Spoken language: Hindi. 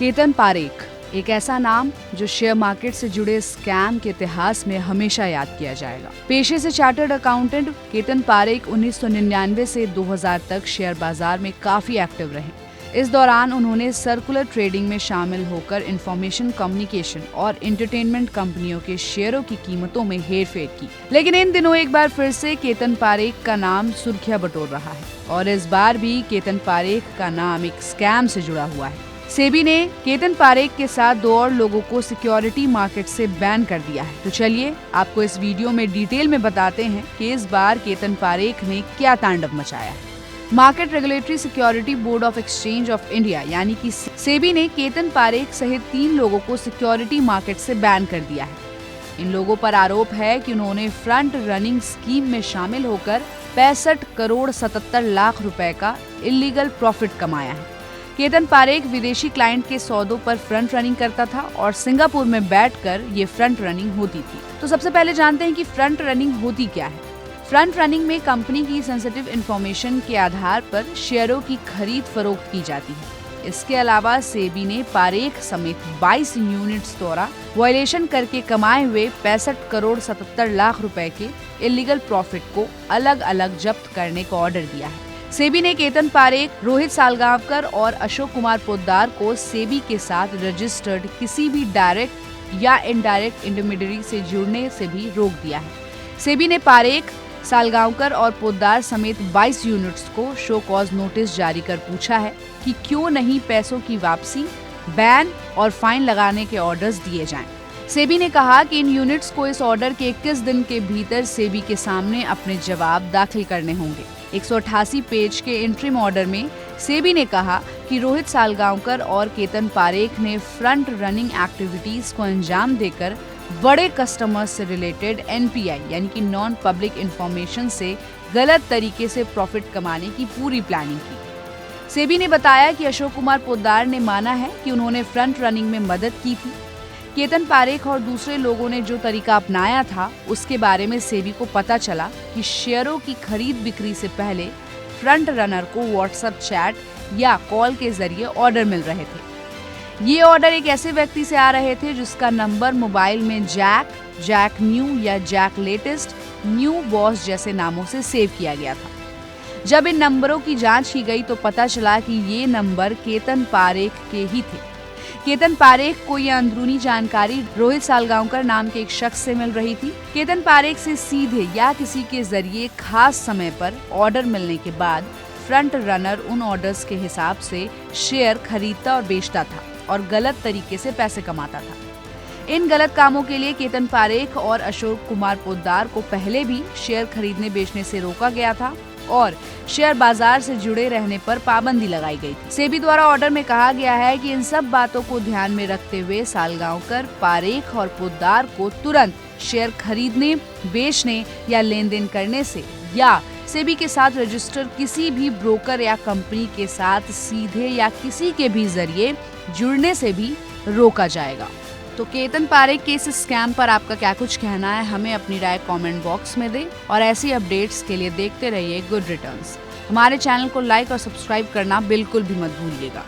केतन पारेख, एक ऐसा नाम जो शेयर मार्केट से जुड़े स्कैम के इतिहास में हमेशा याद किया जाएगा। पेशे से चार्टर्ड अकाउंटेंट केतन पारेख 1999 से 2000 तक शेयर बाजार में काफी एक्टिव रहे। इस दौरान उन्होंने सर्कुलर ट्रेडिंग में शामिल होकर इंफॉर्मेशन कम्युनिकेशन और एंटरटेनमेंट कंपनियों के शेयरों की कीमतों में हेरफेर की। लेकिन इन दिनों एक बार फिर से केतन पारेख का नाम सुर्खियां बटोर रहा है और इस बार भी केतन पारेख का नाम एक स्कैम से जुड़ा हुआ है। सेबी ने केतन पारेख के साथ 2 और लोगों को सिक्योरिटी मार्केट से बैन कर दिया है। तो चलिए आपको इस वीडियो में डिटेल में बताते हैं कि इस बार केतन पारेख ने क्या तांडव मचाया है। Market regulatory security board of exchange of India यानी कि सेबी ने केतन पारेख सहित 3 लोगों को सिक्योरिटी मार्केट से बैन कर दिया है। इन लोगों पर आरोप है कि उन्होंने फ्रंट रनिंग स्कीम में शामिल होकर 65 करोड़ 77 लाख रुपए का इलीगल प्रॉफिट कमाया है। केतन पारेख विदेशी क्लाइंट के सौदों पर फ्रंट रनिंग करता था और सिंगापुर में बैठकर ये फ्रंट रनिंग होती थी। तो सबसे पहले जानते हैं कि फ्रंट रनिंग होती क्या है। फ्रंट रनिंग में कंपनी की सेंसिटिव इंफॉर्मेशन के आधार पर शेयरों की खरीद फरोख्त की जाती है। इसके अलावा सेबी ने पारेख समेत 22 यूनिट्स द्वारा वायलेशन करके कमाए हुए 65 करोड़ 77 लाख रुपए के इलीगल प्रॉफिट को अलग अलग जब्त करने का ऑर्डर दिया है। सेबी ने केतन पारेख, रोहित सालगांवकर और अशोक कुमार पोद्दार को सेबी के साथ रजिस्टर्ड किसी भी डायरेक्ट या इनडायरेक्ट इंटरमीडियरी से जुड़ने से भी रोक दिया है। सेबी ने पारेख, सालगांवकर और पोद्दार समेत 22 यूनिट्स को शो कॉज नोटिस जारी कर पूछा है कि क्यों नहीं पैसों की वापसी, बैन और फाइन लगाने के ऑर्डर्स दिए जाएं। सेबी ने कहा कि इन यूनिट्स को इस ऑर्डर के 21 दिन के भीतर सेबी के सामने अपने जवाब दाखिल करने होंगे। 188 पेज के इंटरिम ऑर्डर में सेबी ने कहा कि रोहित सालगांवकर और केतन पारेख ने फ्रंट रनिंग एक्टिविटीज को अंजाम देकर बड़े कस्टमर्स से रिलेटेड एनपीआई यानी कि नॉन पब्लिक इंफॉर्मेशन से गलत तरीके से प्रॉफिट कमाने की पूरी प्लानिंग की। सेबी ने बताया कि अशोक कुमार पोद्दार ने माना है कि उन्होंने फ्रंट रनिंग में मदद की थी। केतन पारेख और दूसरे लोगों ने जो तरीका अपनाया था उसके बारे में सेबी को पता चला कि शेयरों की खरीद बिक्री से पहले फ्रंट रनर को व्हाट्सएप चैट या कॉल के जरिए ऑर्डर मिल रहे थे। ये ऑर्डर एक ऐसे व्यक्ति से आ रहे थे जिसका नंबर मोबाइल में जैक न्यू या जैक लेटेस्ट, न्यू बॉस जैसे नामों से सेव किया गया था। जब इन नंबरों की जांच की गई तो पता चला कि ये नंबर केतन पारेख के ही थे। केतन पारेख को यह अंदरूनी जानकारी रोहित सालगांवकर नाम के एक शख्स से मिल रही थी। केतन पारेख से सीधे या किसी के जरिए खास समय पर ऑर्डर मिलने के बाद फ्रंट रनर उन ऑर्डर्स के हिसाब से शेयर खरीदता और बेचता था और गलत तरीके से पैसे कमाता था। इन गलत कामों के लिए केतन पारेख और अशोक कुमार पोद्दार को पहले भी शेयर खरीदने बेचने से रोका गया था और शेयर बाजार से जुड़े रहने पर पाबंदी लगाई गई थी। सेबी द्वारा ऑर्डर में कहा गया है कि इन सब बातों को ध्यान में रखते हुए सालगांवकर, पारेख और पोद्दार को तुरंत शेयर खरीदने, बेचने या लेन देन करने से या सेबी के साथ रजिस्टर किसी भी ब्रोकर या कंपनी के साथ सीधे या किसी के भी जरिए जुड़ने से भी रोका जाएगा। तो केतन पारेख के इस स्कैम पर आपका क्या कुछ कहना है, हमें अपनी राय कमेंट बॉक्स में दें और ऐसी अपडेट्स के लिए देखते रहिए गुड रिटर्न्स। हमारे चैनल को लाइक और सब्सक्राइब करना बिल्कुल भी मत भूलिएगा।